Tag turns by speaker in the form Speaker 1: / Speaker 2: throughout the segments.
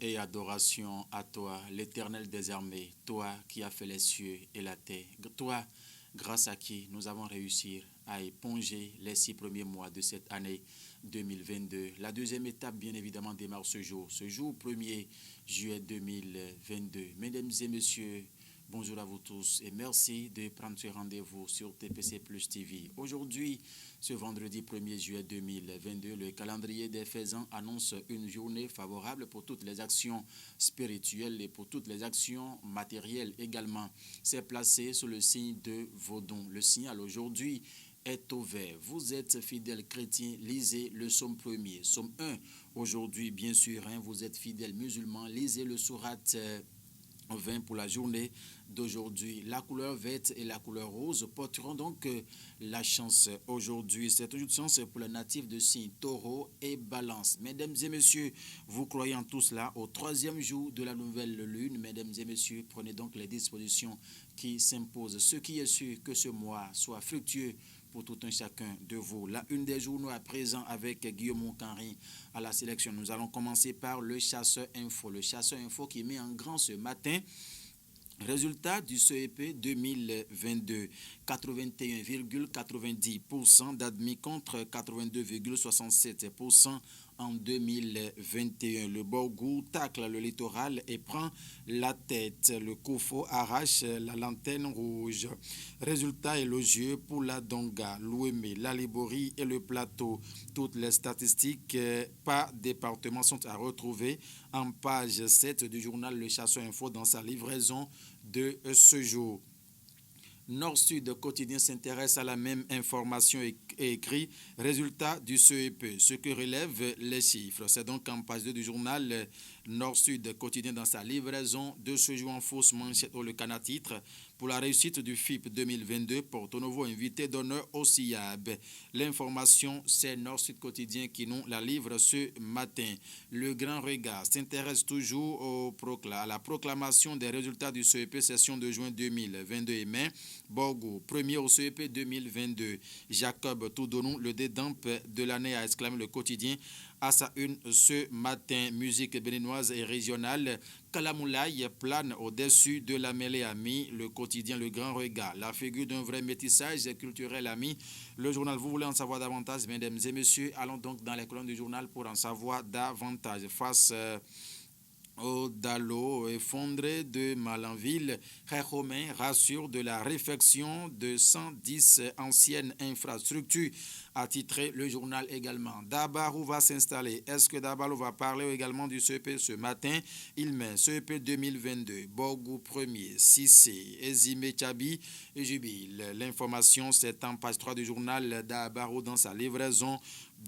Speaker 1: et adoration à toi, l'Éternel des armées, toi qui as fait les cieux et la terre, toi grâce à qui nous avons réussi à éponger les 6 premiers mois de cette année 2022. La deuxième étape, bien évidemment, démarre ce jour 1er juillet 2022. Mesdames et messieurs, bonjour à vous tous et merci de prendre ce rendez-vous sur TPC Plus TV. Aujourd'hui, ce vendredi 1er juillet 2022, le calendrier des faisans annonce une journée favorable pour toutes les actions spirituelles et pour toutes les actions matérielles également. C'est placé sous le signe de Vodon. Le signal aujourd'hui est au vert. Vous êtes fidèles chrétiens, lisez le psaume 1er. Psaume 1, aujourd'hui, bien sûr, vous êtes fidèles musulmans, lisez le sourate 20 pour la journée d'aujourd'hui. La couleur verte et la couleur rose porteront donc la chance aujourd'hui. C'est un jour de chance pour les natifs de signe taureau et balance. Mesdames et messieurs, vous croyez en tout cela au troisième jour de la nouvelle lune. Mesdames et messieurs, prenez donc les dispositions qui s'imposent. Ce qui est sûr que ce mois soit fructueux pour tout un chacun de vous. La une des journaux à présent avec Guillaume Canry à la sélection. Nous allons commencer par le Chasseur Info. Le Chasseur Info qui met en grand ce matin. Résultat du CEP 2022, 81,90% d'admis contre 82,67% en 2021. Le Borgou tacle le littoral et prend la tête. Le Kofo arrache la lanterne rouge. Résultat élogieux pour la Donga, l'Ouémé, la Liborie et le Plateau. Toutes les statistiques par département sont à retrouver en page 7 du journal Le Chasseur Info dans sa livraison de ce jour. Nord-Sud quotidien s'intéresse à la même information et écrit résultat du CEP, ce que relèvent les chiffres. C'est donc en page 2 du journal Nord-Sud quotidien dans sa livraison de ce jour en fausse manchette au le Cana titre pour la réussite du FIP 2022 porte au nouveau invité d'honneur au SIAB. L'information, c'est Nord-Sud quotidien qui nous la livre ce matin. Le Grand Regard s'intéresse toujours à la proclamation des résultats du CEP session de juin 2022 et mai. Borgo, premier au CEP 2022. Jacob Toudonou, le dédampe de l'année, a exclamé le quotidien à sa une ce matin. Musique béninoise et régionale, Kalamoulaye plane au-dessus de la mêlée amie. Le quotidien Le Grand Regard, la figure d'un vrai métissage culturel ami. Le journal, vous voulez en savoir davantage, mesdames et messieurs, allons donc dans les colonnes du journal pour en savoir davantage. Face au Dalo effondré de Malanville, Romain rassure de la réfection de 110 anciennes infrastructures, a titré le journal également. Dabarou va s'installer. Est-ce que Dabarou va parler également du CEP ce matin? Il met CEP 2022, Borgou 1er, Sissé, Ezime Tchabi et Jubile. L'information, c'est en page 3 du journal Dabarou dans sa livraison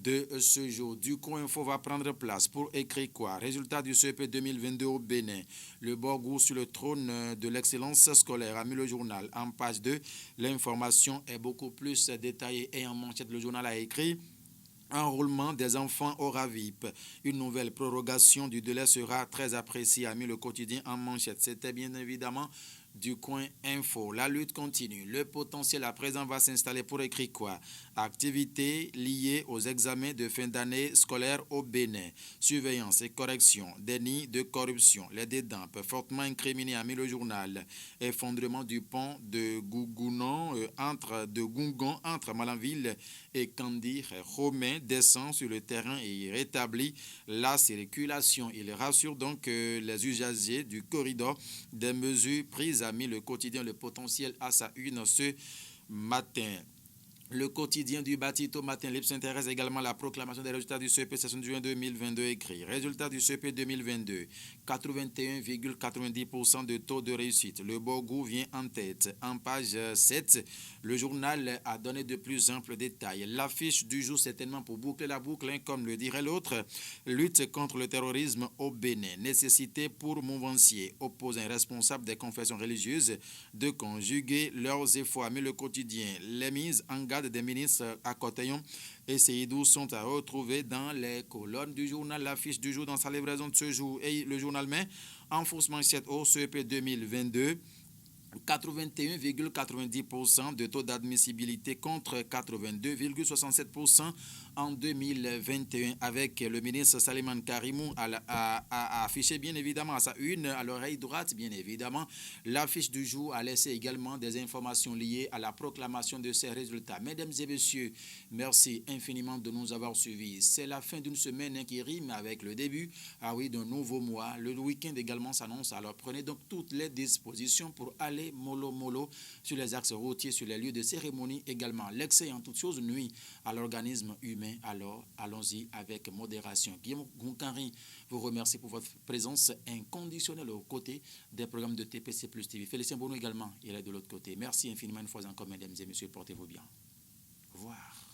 Speaker 1: de ce jour. Du coup, Info va prendre place pour écrire quoi? Résultat du CEP 2022 au Bénin. Le Borgou sur le trône de l'excellence scolaire a mis le journal en page 2. L'information est beaucoup plus détaillée et en manchette. Le journal a écrit enrôlement des enfants au RAVIP. Une nouvelle prorogation du délai sera très appréciée, a mis le quotidien en manchette. C'était bien évidemment du coin info. La lutte continue. Le potentiel à présent va s'installer pour écrire quoi? Activités liées aux examens de fin d'année scolaire au Bénin. Surveillance et correction. Déni de corruption. Les dédampes fortement incriminés, a mis le journal. Effondrement du pont de Gougon entre Malanville et Candy. Romain descend sur le terrain et rétablit la circulation. Il rassure donc les usagers du corridor des mesures prises, a mis le quotidien Le Potentiel à sa une ce matin. Le quotidien du Batito Matin Libre s'intéresse également à la proclamation des résultats du CEP session de juin 2022 écrit. Résultat du CEP 2022, 81,90% de taux de réussite. Le Borgou vient en tête. En page 7, le journal a donné de plus amples détails. L'affiche du jour, certainement pour boucler la boucle, comme le dirait l'autre, lutte contre le terrorisme au Bénin. Nécessité pour Mouvancier oppose un responsable des confessions religieuses de conjuguer leurs efforts. Mais le quotidien, les mises en garde des ministres à Cotaillon et Seydou sont à retrouver dans les colonnes du journal. L'affiche du jour dans sa livraison de ce jour. Et le journal met en fausse manchette au CEP 2022. 81,90% de taux d'admissibilité contre 82,67% en 2021 avec le ministre Saliman Karimou a affiché bien évidemment à sa une, à l'oreille droite, bien évidemment, l'affiche du jour a laissé également des informations liées à la proclamation de ces résultats. Mesdames et messieurs, merci infiniment de nous avoir suivis. C'est la fin d'une semaine qui rime avec le début, d'un nouveau mois. Le week-end également s'annonce, alors prenez donc toutes les dispositions pour aller mollo sur les axes routiers, sur les lieux de cérémonie également. L'excès en toutes choses nuit à l'organisme humain, alors allons-y avec modération. Guillaume Gounkanri vous remercie pour votre présence inconditionnelle aux côtés des programmes de TPC Plus TV. Félicien Bono également, il est de l'autre côté. Merci infiniment une fois encore, mesdames et messieurs, portez-vous bien. Au revoir.